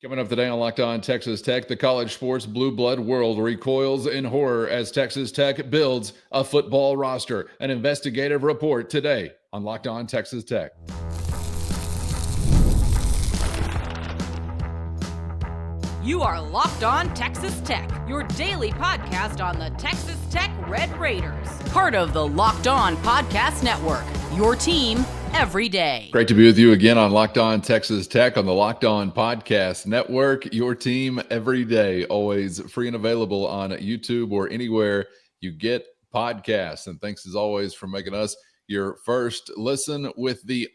Coming up today on Locked On Texas Tech, the college sports blue blood world recoils in horror as Texas Tech builds a football roster. An investigative report today on Locked On Texas Tech. You are Locked On Texas Tech, your daily podcast on the Texas Tech Red Raiders. Part of the Locked On Podcast Network, your team every day. Great to be with you again on Locked On Texas Tech on the Locked On Podcast Network, your team every day, always free and available on YouTube or anywhere you get podcasts. And thanks as always for making us your first listen with the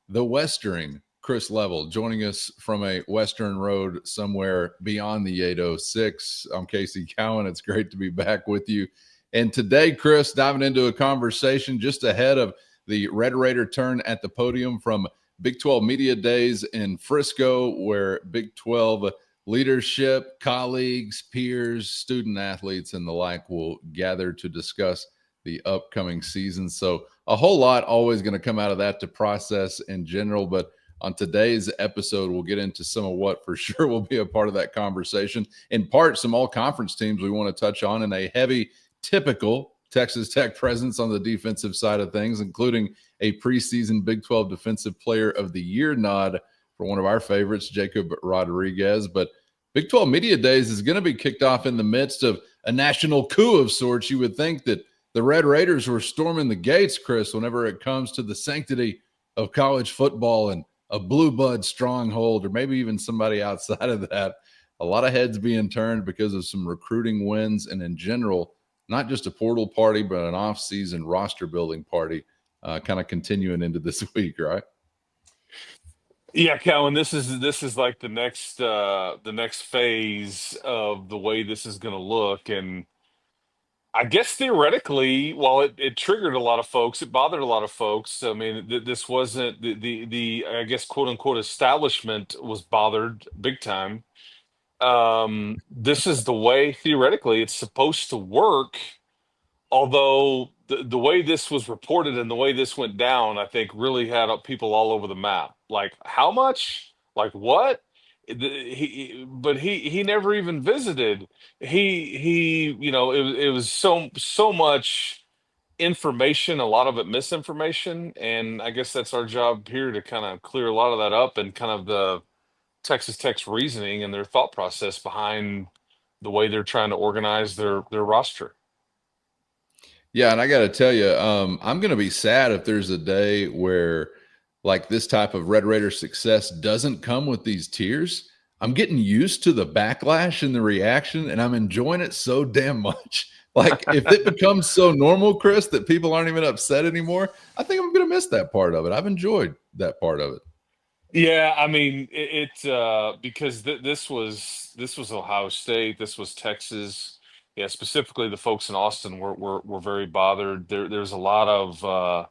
Westering Chris Level, joining us from a Western road somewhere beyond the 806. I'm Casey Cowan. It's great to be back with you. And today, Chris, diving into a conversation just ahead of the Red Raider turn at the podium from Big 12 Media Days in Frisco, where Big 12 leadership, colleagues, peers, student athletes, and the like will gather to discuss the upcoming season. So a whole lot always going to come out of that to process in general, but on today's episode, we'll get into some of what for sure will be a part of that conversation. In part, some all-conference teams we want to touch on in a heavy, typical Texas Tech presence on the defensive side of things, including a preseason Big 12 Defensive Player of the Year nod for one of our favorites, Jacob Rodriguez. But Big 12 Media Days is going to be kicked off in the midst of a national coup of sorts. You would think that the Red Raiders were storming the gates, Chris, whenever it comes to the sanctity of college football and a blue blood stronghold, or maybe even somebody outside of that. A lot of heads being turned because of some recruiting wins, and in general, not just a portal party, but an off-season roster building party, kind of continuing into this week, right? Yeah, Calvin, this is like the next phase of the way this is going to look, and I guess theoretically, while it triggered a lot of folks, it bothered a lot of folks. I mean, this wasn't the I guess quote unquote establishment was bothered big time. This is the way theoretically it's supposed to work. Although the way this was reported and the way this went down, I think really had people all over the map. Like how much? Like what? But he never even visited. It was so much information, a lot of it misinformation, and I guess that's our job here to kind of clear a lot of that up and kind of the Texas Tech's reasoning and their thought process behind the way they're trying to organize their roster. Yeah, and I got to tell you, I'm going to be sad if there's a day where like this type of Red Raider success doesn't come with these tiers. I'm getting used to the backlash and the reaction, and I'm enjoying it so damn much. Like if it becomes so normal, Chris, that people aren't even upset anymore, I think I'm going to miss that part of it. I've enjoyed that part of it. Yeah, I mean because this was Ohio State, this was Texas. Yeah, specifically the folks in Austin were very bothered. There's a lot of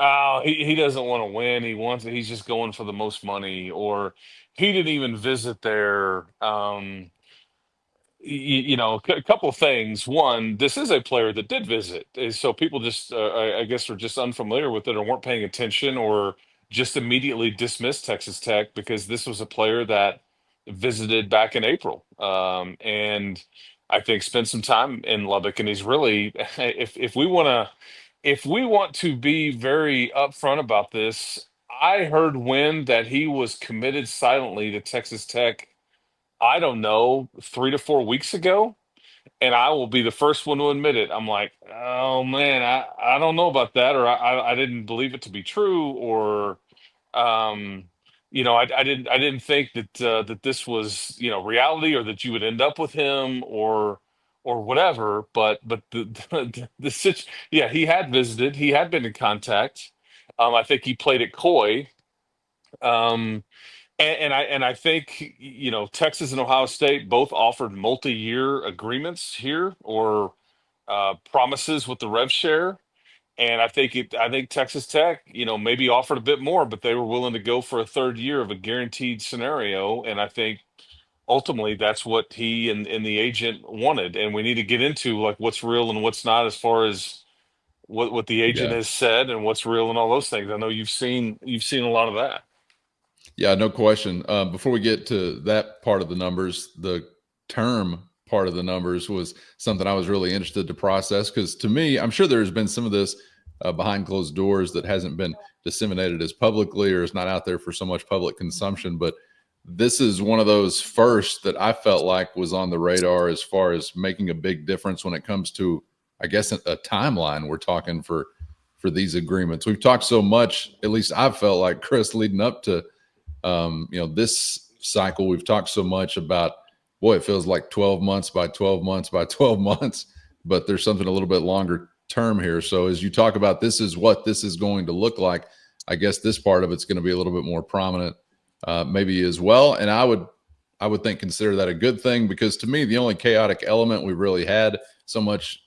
oh, he doesn't want to win. He's just going for the most money, or he didn't even visit there. A couple of things. One, this is a player that did visit, so people just, I guess, are just unfamiliar with it, or weren't paying attention, or just immediately dismissed Texas Tech because this was a player that visited back in April, and I think spent some time in Lubbock, and he's really, if we want to be very upfront about this, I heard when that he was committed silently to Texas Tech. I don't know, 3 to 4 weeks ago, and I will be the first one to admit it. I'm like, oh man, I don't know about that, or I didn't believe it to be true, or um, I didn't think that this was reality, or that you would end up with him, or whatever. But yeah, he had visited, he had been in contact. I think he played at Coy. Um, and I think Texas and Ohio State both offered multi-year agreements here, or promises with the rev share. And I think Texas Tech, maybe offered a bit more, but they were willing to go for a third year of a guaranteed scenario. And I think ultimately that's what he and the agent wanted. And we need to get into like what's real and what's not, as far as what the agent Yeah. has said and what's real and all those things. I know you've seen a lot of that. Yeah, no question. Before we get to that part of the numbers, the term part of the numbers was something I was really interested to process because to me, I'm sure there's been some of this behind closed doors that hasn't been disseminated as publicly or is not out there for so much public consumption. But this is one of those first that I felt like was on the radar as far as making a big difference when it comes to, I guess, a timeline we're talking for these agreements. We've talked so much, at least I've felt like, Chris, leading up to this cycle, we've talked so much about, boy, it feels like 12 months by 12 months by 12 months, but there's something a little bit longer term here. So as you talk about this is what this is going to look like, I guess this part of it's going to be a little bit more prominent maybe as well. And I would think consider that a good thing because to me, the only chaotic element we really had so much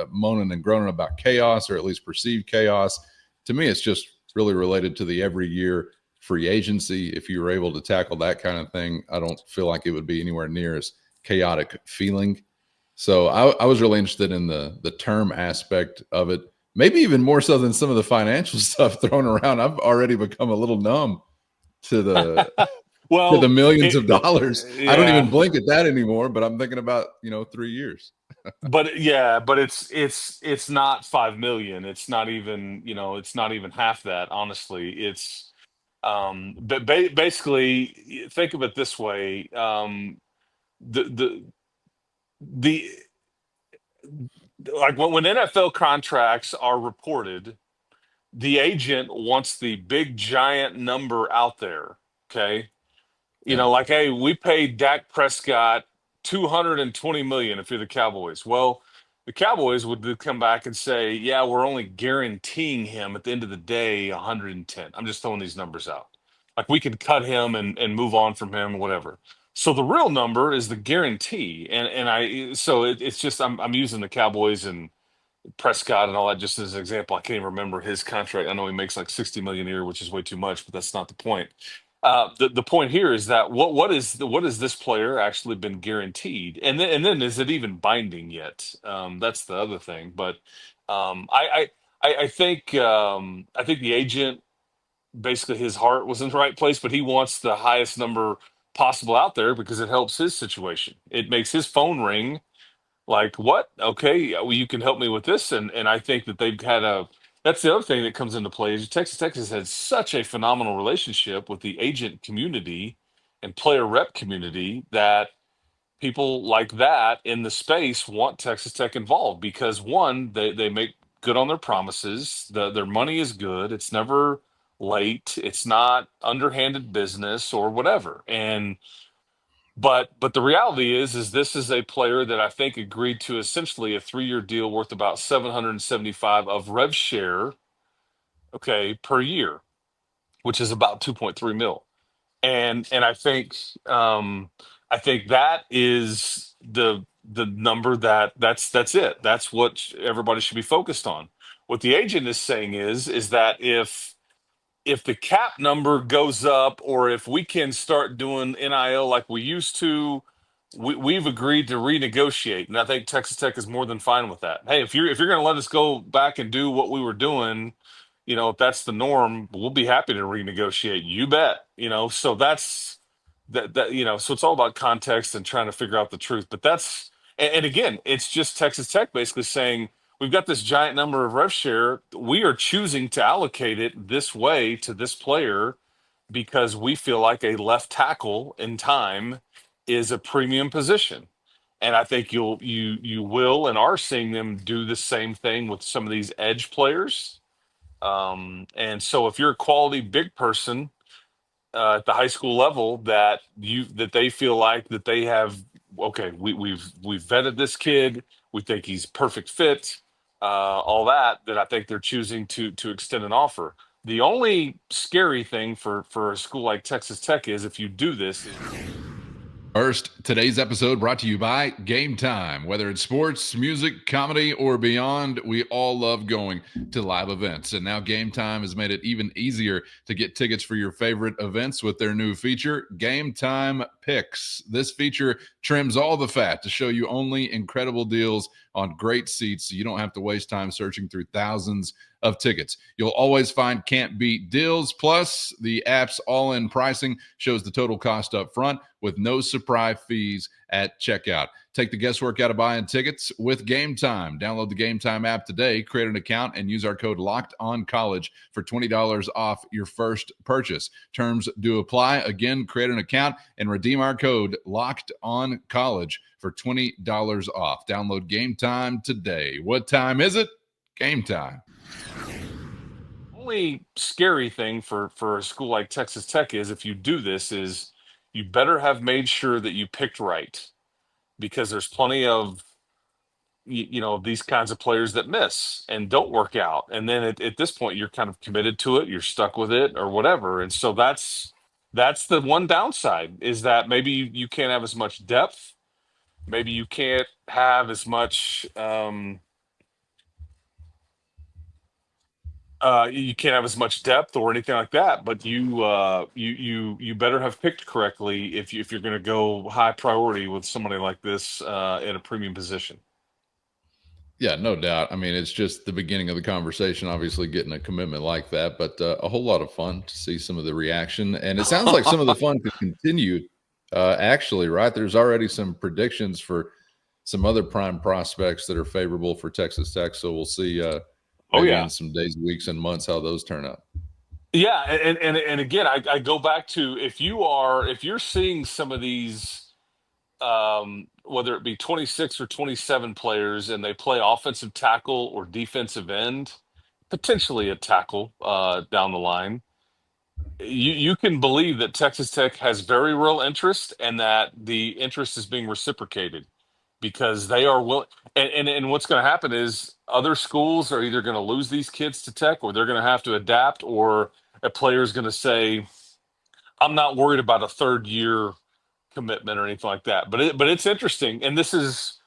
moaning and groaning about chaos or at least perceived chaos, to me, it's just really related to the every year free agency. If you were able to tackle that kind of thing, I don't feel like it would be anywhere near as chaotic feeling. So I was really interested in the term aspect of it, maybe even more so than some of the financial stuff thrown around. I've already become a little numb to the to the Well, millions of dollars. I don't even yeah, blink at that anymore, but I'm thinking about 3 years. but it's not 5 million. It's not even it's not even half that. Honestly, it's but basically think of it this way. The the like when NFL contracts are reported, the agent wants the big giant number out there. Okay. Yeah. Like, hey, we paid Dak Prescott 220 million if you're the Cowboys. Well, the Cowboys would then come back and say, yeah, we're only guaranteeing him at the end of the day 110. I'm just throwing these numbers out. Like we could cut him and move on from him, whatever. So the real number is the guarantee. It's just I'm using the Cowboys and Prescott and all that just as an example. I can't even remember his contract. I know he makes like 60 million a year, which is way too much, but that's not the point. The point here is that what has this player actually been guaranteed, and then is it even binding yet? That's the other thing. But I think the agent basically his heart was in the right place, but he wants the highest number possible out there because it helps his situation. It makes his phone ring like, what? Okay, yeah, well, you can help me with this, and I think that they've had a. That's the other thing that comes into play is Texas had such a phenomenal relationship with the agent community and player rep community that people like that in the space want Texas Tech involved because one, they make good on their promises. Their money is good. It's never late. It's not underhanded business or whatever. But the reality is this is a player that I think agreed to essentially a 3-year deal worth about 775 of rev share, okay, per year, which is about 2.3 mil. And I think that is the number that's it. That's what everybody should be focused on. What the agent is saying is that if the cap number goes up or if we can start doing NIL like we used to, we've agreed to renegotiate. And I think Texas Tech is more than fine with that. Hey, if you're going to let us go back and do what we were doing, if that's the norm, we'll be happy to renegotiate. You bet. So that's so it's all about context and trying to figure out the truth. But and again, it's just Texas Tech basically saying, we've got this giant number of rev share. We are choosing to allocate it this way to this player because we feel like a left tackle in time is a premium position. And I think you will and are seeing them do the same thing with some of these edge players. And so if you're a quality big person at the high school level that they feel like that they have, okay, we've vetted this kid, we think he's perfect fit, all that I think they're choosing to extend an offer. The only scary thing for a school like Texas Tech is if you do this. First, today's episode brought to you by Gametime. Whether it's sports, music, comedy, or beyond, we all love going to live events. And now Gametime has made it even easier to get tickets for your favorite events with their new feature, Gametime Picks. This feature trims all the fat to show you only incredible deals on great seats so you don't have to waste time searching through thousands of tickets. You'll always find can't beat deals. Plus, the app's all-in pricing shows the total cost up front with no surprise fees at checkout. Take the guesswork out of buying tickets with Gametime. Download the Gametime app today, create an account, and use our code LOCKEDONCollege for $20 off your first purchase. Terms do apply. Again, create an account and redeem our code LOCKEDONCollege for $20 off. Download Gametime today. What time is it? Gametime. Only scary thing for a school like Texas Tech is if you do this is you better have made sure that you picked right, because there's plenty of these kinds of players that miss and don't work out, and then at this point you're kind of committed to it, you're stuck with it or whatever, and so that's the one downside, is that maybe you can't have as much depth, maybe you can't have as much you can't have as much depth or anything like that, but you better have picked correctly if you're going to go high priority with somebody like this in a premium position. Yeah, no doubt. I mean, it's just the beginning of the conversation, obviously getting a commitment like that, but a whole lot of fun to see some of the reaction. And it sounds like some of the fun could continue, actually, right? There's already some predictions for some other prime prospects that are favorable for Texas Tech. So we'll see maybe in some days, weeks, and months how those turn out. Yeah, and again, I go back to if you're seeing some of these, whether it be 26 or 27 players, and they play offensive tackle or defensive end, potentially a tackle down the line, you can believe that Texas Tech has very real interest, and that the interest is being reciprocated, because they are willing. And what's going to happen is other schools are either going to lose these kids to Tech, or they're going to have to adapt, or a player is going to say, I'm not worried about a third year commitment or anything like that. But it's interesting, and this is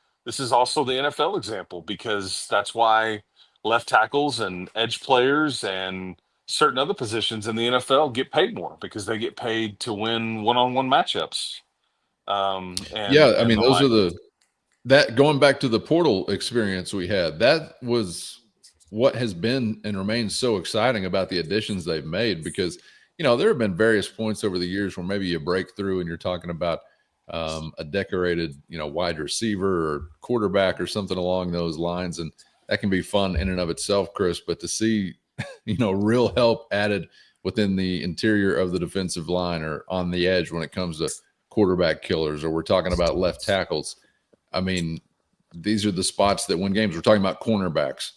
also the NFL example, because that's why left tackles and edge players and certain other positions in the NFL get paid more, because they get paid to win one-on-one matchups. Yeah, I mean, those are that going back to the portal experience we had, that was what has been and remains so exciting about the additions they've made, because there have been various points over the years where maybe you break through and you're talking about a decorated, wide receiver or quarterback or something along those lines. And that can be fun in and of itself, Chris, but to see, real help added within the interior of the defensive line or on the edge when it comes to quarterback killers, or we're talking about left tackles. I mean, these are the spots that win games. We're talking about cornerbacks.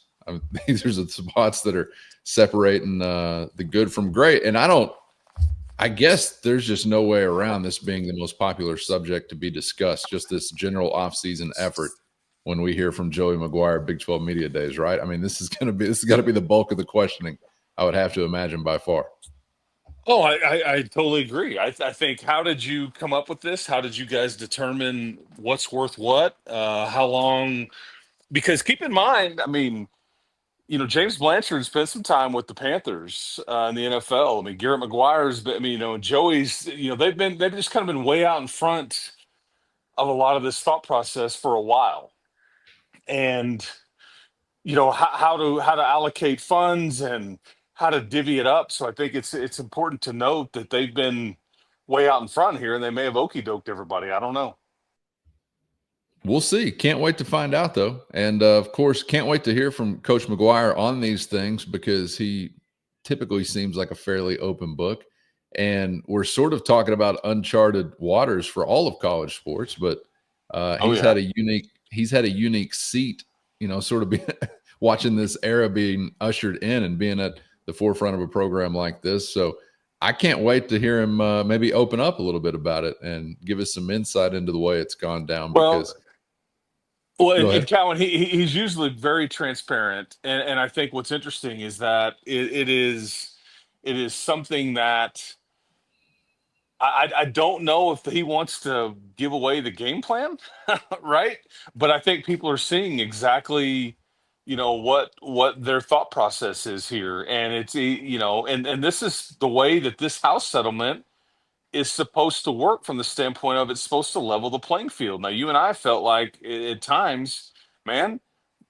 These are the spots that are separating the good from great. And I guess there's just no way around this being the most popular subject to be discussed, just this general offseason effort when we hear from Joey McGuire, Big 12 Media Days, right? I mean, this has got to be the bulk of the questioning, I would have to imagine, by far. Oh, I totally agree. I think, how did you come up with this? How did you guys determine what's worth what? How long? Because keep in mind, I mean, James Blanchard spent some time with the Panthers in the NFL. I mean, Garrett McGuire's, Joey's, they've just kind of been way out in front of a lot of this thought process for a while. And, how to allocate funds and how to divvy it up. So I think it's important to note that they've been way out in front here, and they may have okey doked everybody. I don't know. We'll see. Can't wait to find out, though. And, of course, can't wait to hear from Coach McGuire on these things, because he typically seems like a fairly open book. And we're sort of talking about uncharted waters for all of college sports, but he's had a unique seat, sort of watching this era being ushered in and being at the forefront of a program like this. So I can't wait to hear him maybe open up a little bit about it and give us some insight into the way it's gone down. And Cowan, he's usually very transparent, and I think what's interesting is that it is something that I don't know if he wants to give away the game plan, right? But I think people are seeing exactly, what their thought process is here, and it's and this is the way that this house settlement is supposed to work, from the standpoint of it's supposed to level the playing field. Now, you and I felt like at times man,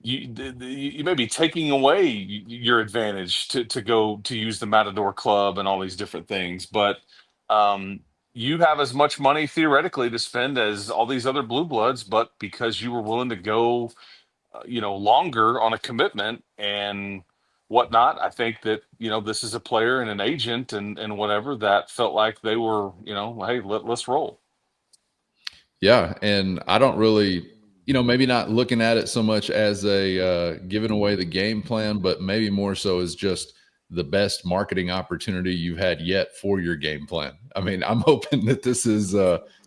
you may be taking away your advantage to go to use the Matador Club and all these different things, but um, you have as much money theoretically to spend as all these other blue bloods, but because you were willing to go, longer on a commitment and whatnot, I think that this is a player and an agent and whatever that felt like they were, hey, let's roll. Yeah, and I don't really, maybe not looking at it so much as a giving away the game plan, but maybe more so as just the best marketing opportunity you've had yet for your game plan. I mean, I'm hoping that this is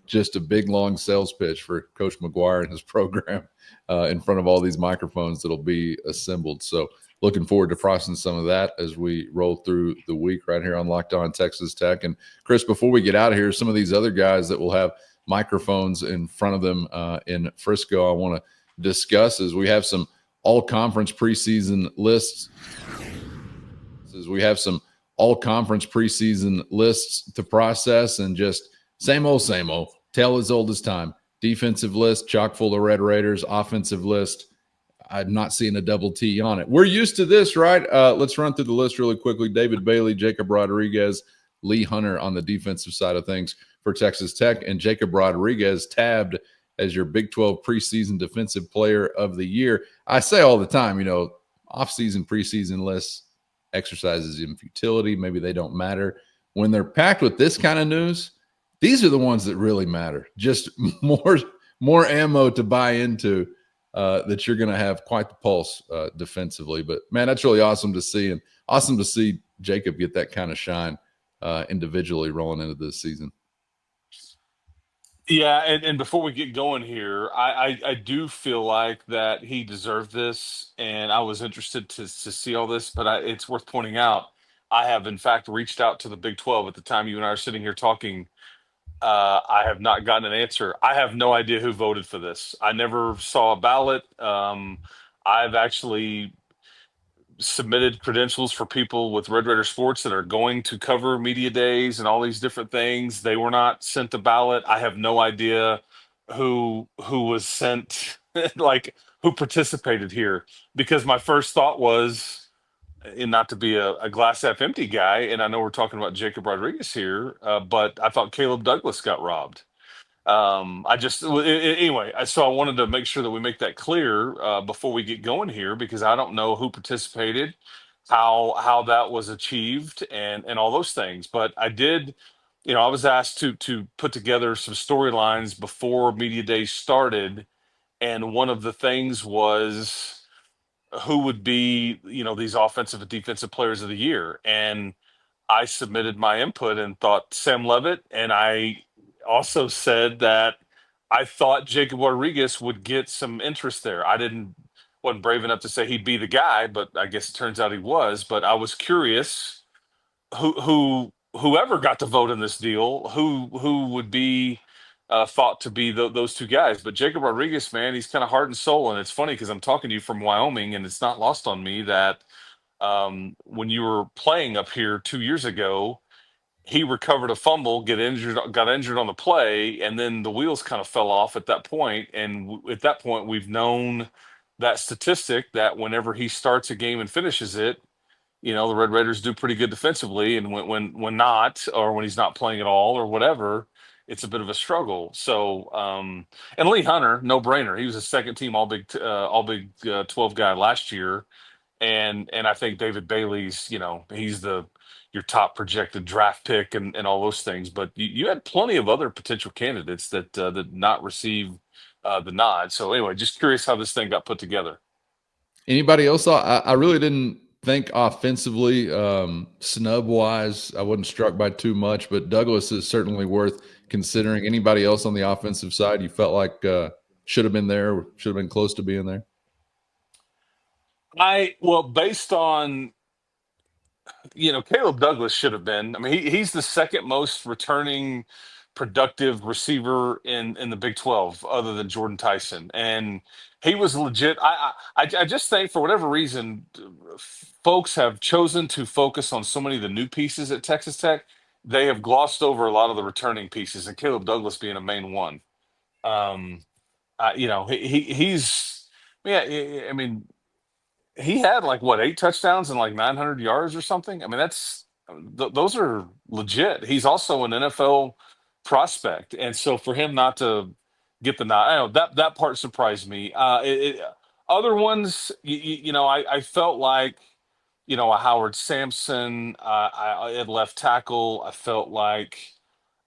just a big long sales pitch for Coach McGuire and his program in front of all these microphones that'll be assembled. So looking forward to processing some of that as we roll through the week right here on Locked On Texas Tech. And Chris, before we get out of here, some of these other guys that will have microphones in front of them in Frisco I want to discuss as we have some all-conference preseason lists. As we have some all-conference preseason lists to process, and just same old, tale as old as time. Defensive list, chock full of Red Raiders. Offensive list, I'm not seeing a double T on it. We're used to this, right? Let's run through the list really quickly. David Bailey, Jacob Rodriguez, Lee Hunter on the defensive side of things for Texas Tech, and Jacob Rodriguez tabbed as your Big 12 preseason defensive player of the year. I say all the time, off-season preseason lists, exercises in futility, maybe they don't matter. When they're packed with this kind of news, these are the ones that really matter. Just more ammo to buy into that you're going to have quite the pulse defensively. But, man, that's really awesome to see, and awesome to see Jacob get that kind of shine individually rolling into this season. Yeah, and before we get going here, I do feel like that he deserved this, and I was interested to see all this, but it's worth pointing out, I have in fact reached out to the Big 12 at the time you and I are sitting here talking. I have not gotten an answer. I have no idea who voted for this. I never saw a ballot. I've actually submitted credentials for people with Red Raider Sports that are going to cover media days and all these different things. They were not sent a ballot. I have no idea who was sent, like who participated here, because my first thought was, and not to be a glass half empty guy, and I know we're talking about Jacob Rodriguez here, but I thought Caleb Douglas got robbed. Anyway, so I wanted to make sure that we make that clear before we get going here, because I don't know who participated, how that was achieved, and all those things. But I did, I was asked to put together some storylines before media day started, and one of the things was who would be, these offensive and defensive players of the year, and I submitted my input and thought Sam Levitt, and I also said that I thought Jacob Rodriguez would get some interest there. I wasn't brave enough to say he'd be the guy, but I guess it turns out he was. But I was curious whoever got to vote in this deal, who would be thought to be those two guys. But Jacob Rodriguez, man, he's kind of heart and soul, and it's funny because I'm talking to you from Wyoming, and it's not lost on me that when you were playing up here 2 years ago, he recovered a fumble, got injured on the play, and then the wheels kind of fell off at that point. And at that point, we've known that statistic that whenever he starts a game and finishes it, the Red Raiders do pretty good defensively, and when not, or when he's not playing at all, or whatever, it's a bit of a struggle. So, and Lee Hunter, no brainer. He was a second team All Big 12 guy last year, and I think David Bailey's, he's your top projected draft pick and all those things. But you had plenty of other potential candidates that did not receive the nod. So anyway, just curious how this thing got put together. Anybody else? I really didn't think offensively, snub wise, I wasn't struck by too much, but Douglas is certainly worth considering. Anybody else on the offensive side you felt like should have been there, should have been close to being there? Based on, Caleb Douglas should have been. I mean, he's the second most returning productive receiver in the Big 12, other than Jordan Tyson, and he was legit. I just think for whatever reason, folks have chosen to focus on so many of the new pieces at Texas Tech. They have glossed over a lot of the returning pieces, and Caleb Douglas being a main one. He's Yeah, I mean, he had like what 8 touchdowns and like 900 yards or something. I mean, those are legit. He's also an NFL prospect, and so for him not to get the nod, I know that part surprised me. Other ones, I felt like a Howard Sampson at left tackle. I felt like.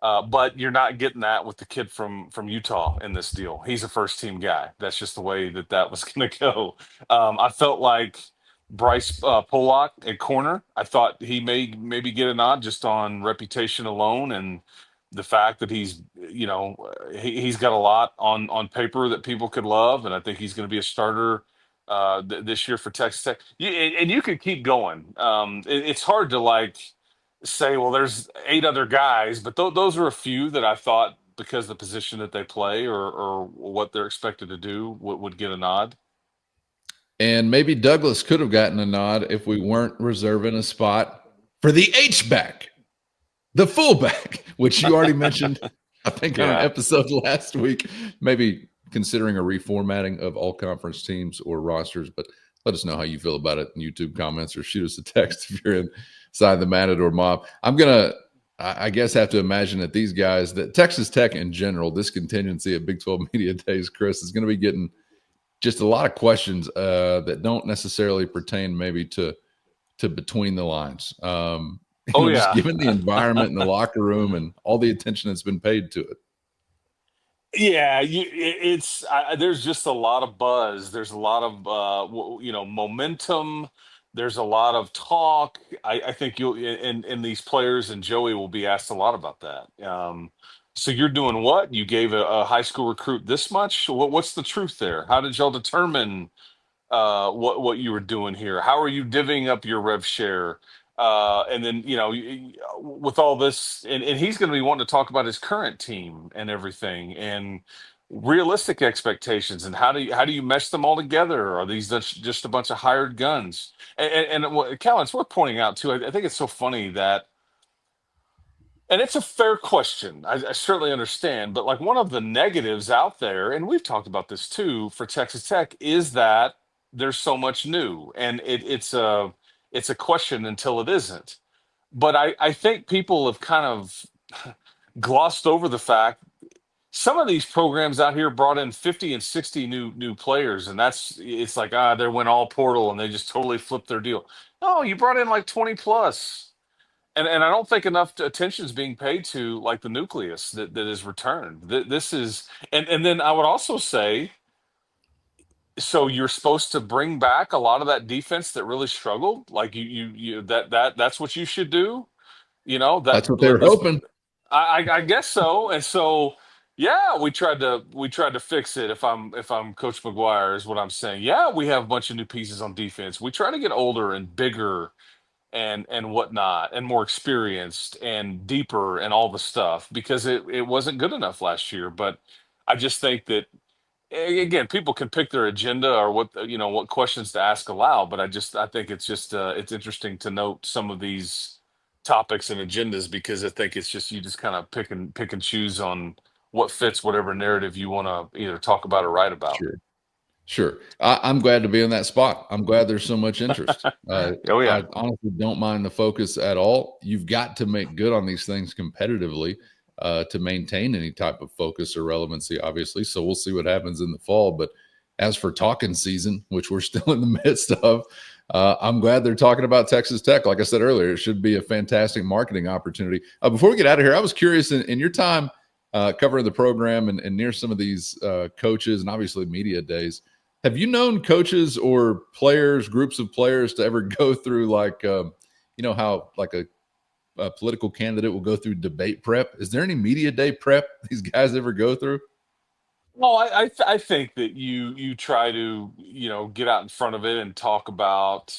But you're not getting that with the kid from Utah in this deal. He's a first team guy. That's just the way that was going to go. I felt like Bryce Pollock at corner. I thought he may maybe get a nod just on reputation alone and the fact that he's got a lot on paper that people could love, and I think he's going to be a starter this year for Texas Tech. And you could keep going. It's hard to like say, well, there's 8 other guys, but those are a few that I thought because the position that they play or what they're expected to do would get a nod. And maybe Douglas could have gotten a nod if we weren't reserving a spot for the H-back, the fullback, which you already mentioned, I think, on an episode last week. Maybe considering a reformatting of all conference teams or rosters, but let us know how you feel about it in YouTube comments or shoot us a text if you're inside the Matador Mob. I'm going to, I guess, have to imagine that these guys, that Texas Tech in general, this contingency at Big 12 Media Days, Chris, is going to be getting just a lot of questions that don't necessarily pertain maybe to between the lines. Just given the environment in the locker room and all the attention that's been paid to it. Yeah, there's just a lot of buzz. There's a lot of momentum. There's a lot of talk. I think you'll and these players and Joey will be asked a lot about that. So you're doing what? You gave a high school recruit this much? What's the truth there? How did y'all determine what you were doing here? How are you divvying up your rev share? And then with all this, and he's going to be wanting to talk about his current team and everything, and realistic expectations, and how do you mesh them all together? Are these just a bunch of hired guns? Callan, it's worth pointing out too. I think it's so funny that. And it's a fair question. I certainly understand, but like one of the negatives out there, and we've talked about this too for Texas Tech, is that there's so much new, and it's a question until it isn't. But I think people have kind of glossed over the fact some of these programs out here brought in 50 and 60 new players, and it's like they went all portal and they just totally flipped their deal. No, you brought in like 20 plus. And I don't think enough attention is being paid to like the nucleus that is returned. This is and then I would also say, so you're supposed to bring back a lot of that defense that really struggled. Like that's what you should do. That's what they were hoping. I guess so. And so yeah, we tried to fix it. If I'm Coach McGuire is what I'm saying. Yeah, we have a bunch of new pieces on defense. We try to get older and bigger and whatnot and more experienced and deeper and all the stuff because it wasn't good enough last year. But I just think that again, people can pick their agenda or what questions to ask aloud. But I think it's just it's interesting to note some of these topics and agendas because I think it's just you just kind of pick and choose on what fits whatever narrative you want to either talk about or write about. Sure. I'm glad to be in that spot. I'm glad there's so much interest. Oh yeah. I honestly don't mind the focus at all. You've got to make good on these things competitively to maintain any type of focus or relevancy, obviously. So we'll see what happens in the fall. But as for talking season, which we're still in the midst of, I'm glad they're talking about Texas Tech. Like I said earlier, it should be a fantastic marketing opportunity. Before we get out of here, I was curious in your time covering the program and near some of these coaches and obviously media days, have you known coaches or players, groups of players to ever go through like, how like a political candidate will go through debate prep? Is there any media day prep these guys ever go through? Well, I think that you try to get out in front of it and talk about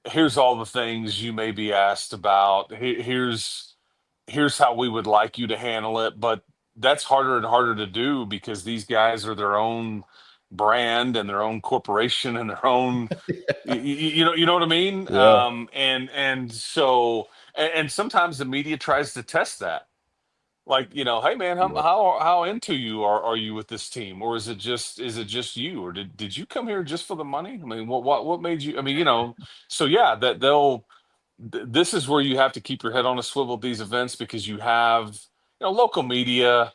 here's all the things you may be asked about. Here's how we would like you to handle it, but that's harder and harder to do because these guys are their own brand and their own corporation and their own you know what I mean. Yeah. And sometimes the media tries to test that, Like, hey man, how Yeah. how into you are you with this team, or is it just you, or did you come here just for the money? I mean, what made you? I mean, so yeah, that this is where you have to keep your head on a swivel at these events, because you have local media,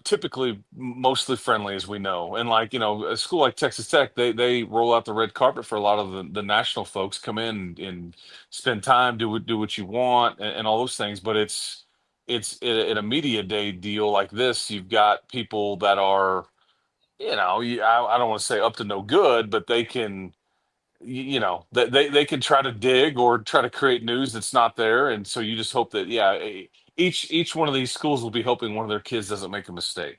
typically mostly friendly, as we know. And like, a school like Texas Tech, they roll out the red carpet for a lot of the national folks, come in and spend time, do what you want, and all those things. But it's in a media day deal like this, you've got people that are, I don't want to say up to no good, but they can, they can try to dig or try to create news that's not there. And so you just hope that, yeah, each one of these schools will be hoping one of their kids doesn't make a mistake.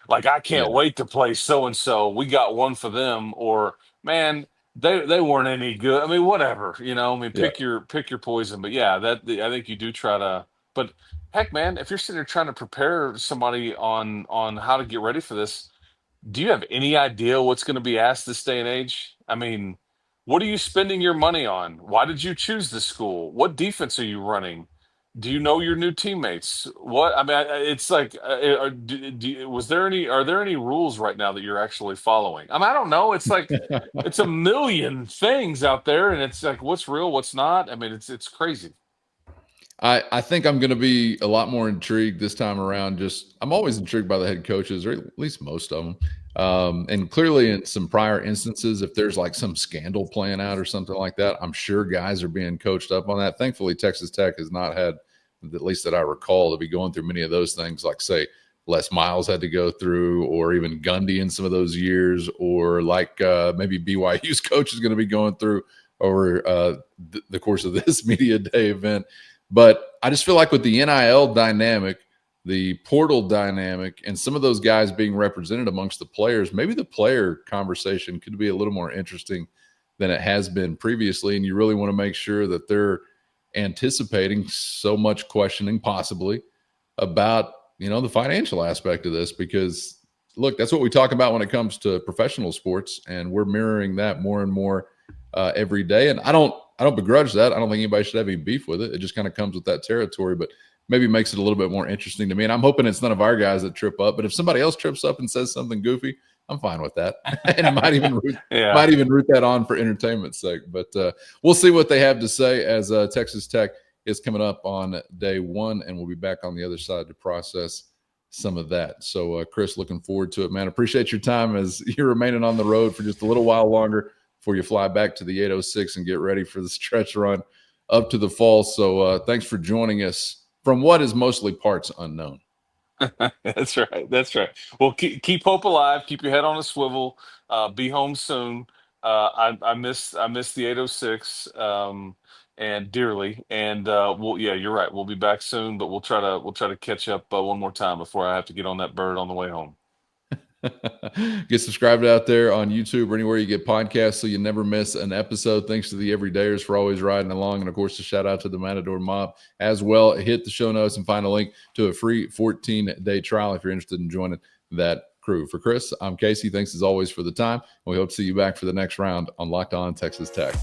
Like, I can't Yeah. wait to play so and so. We got one for them. Or, man, they weren't any good. I mean, whatever. I mean, Yeah. pick your poison. But yeah, I think you do try to. But heck, man, if you're sitting there trying to prepare somebody on how to get ready for this, do you have any idea what's going to be asked this day and age? I mean, what are you spending your money on? Why did you choose this school? What defense are you running? Do you know your new teammates? What I mean, it's like, are there any rules right now that you're actually following? I mean, I don't know. It's like it's a million things out there, and it's like, what's real, what's not. I mean, it's crazy. I think I'm going to be a lot more intrigued this time around. I'm always intrigued by the head coaches, or at least most of them. And clearly, in some prior instances, if there's like some scandal playing out or something like that, I'm sure guys are being coached up on that. Thankfully, Texas Tech has not had, at least that I recall, to be going through many of those things, like, say, Les Miles had to go through, or even Gundy in some of those years, or like maybe BYU's coach is going to be going through over the course of this media day event. But I just feel like with the NIL dynamic, the portal dynamic, and some of those guys being represented amongst the players, maybe the player conversation could be a little more interesting than it has been previously. And you really want to make sure that they're anticipating so much questioning possibly about, the financial aspect of this, because look, that's what we talk about when it comes to professional sports. And we're mirroring that more and more every day. And I don't begrudge that. I don't think anybody should have any beef with it. It just kind of comes with that territory, but maybe makes it a little bit more interesting to me. And I'm hoping it's none of our guys that trip up. But if somebody else trips up and says something goofy, I'm fine with that. And I might even root that on for entertainment's sake. But we'll see what they have to say as Texas Tech is coming up on day one, and we'll be back on the other side to process some of that. So, Chris, looking forward to it, man. Appreciate your time as you're remaining on the road for just a little while longer before you fly back to the 806 and get ready for the stretch run up to the fall. So thanks for joining us from what is mostly parts unknown. That's right. That's right. Well, keep hope alive. Keep your head on a swivel. Be home soon. I miss the 806 and dearly. And yeah, you're right. We'll be back soon, but we'll try to catch up one more time before I have to get on that bird on the way home. Get subscribed out there on YouTube or anywhere you get podcasts so you never miss an episode. Thanks to the everydayers for always riding along. And of course, a shout out to the Matador Mob as well. Hit the show notes and find a link to a free 14-day trial if you're interested in joining that crew. For Chris, I'm Casey. Thanks as always for the time. And we hope to see you back for the next round on Locked On Texas Tech.